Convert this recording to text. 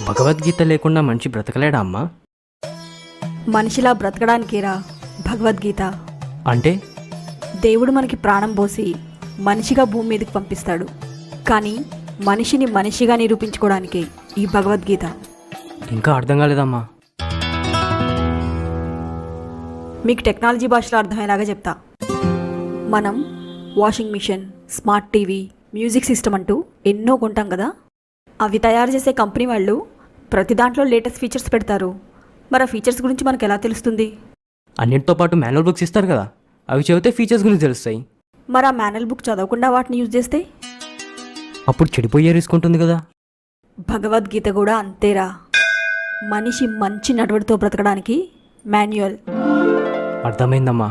భగవద్గీత లేకుండా మనిషి బ్రతకలేడా అమ్మా? మనిషిలా బ్రతకడానికేరా భగవద్గీత. అంటే దేవుడు మనకి ప్రాణం పోసి మనిషిగా భూమి మీదకి పంపిస్తాడు, కానీ మనిషిని మనిషిగా నిరూపించుకోవడానికే ఈ భగవద్గీత. ఇంకా అర్థం కాలేదమ్మా. మీకు టెక్నాలజీ భాషలో అర్థమయ్యేలాగా చెప్తా. మనం washing machine, smart TV, music system అంటూ ఎన్నో కొంటాం కదా. అవి తయారు చేసే కంపెనీ వాళ్ళు ప్రతి దాంట్లో లేటెస్ట్ ఫీచర్స్ పెడతారు. మరి ఆ ఫీచర్స్ గురించి మనకు ఎలా తెలుస్తుంది? అన్నిటితో పాటు మాన్యువల్ బుక్స్ ఇస్తారు కదా, అవి చదివితే ఫీచర్స్ గురించి తెలుస్తాయి. మరి ఆ మాన్యువల్ బుక్ చదవకుండా వాటిని యూజ్ చేస్తే అప్పుడు చెడిపోయే రిస్క్ ఉంటుంది కదా. భగవద్గీత కూడా అంతేరా. మనిషి మంచి నడవడితో బ్రతకడానికి మాన్యువల్. అర్థమైందమ్మా.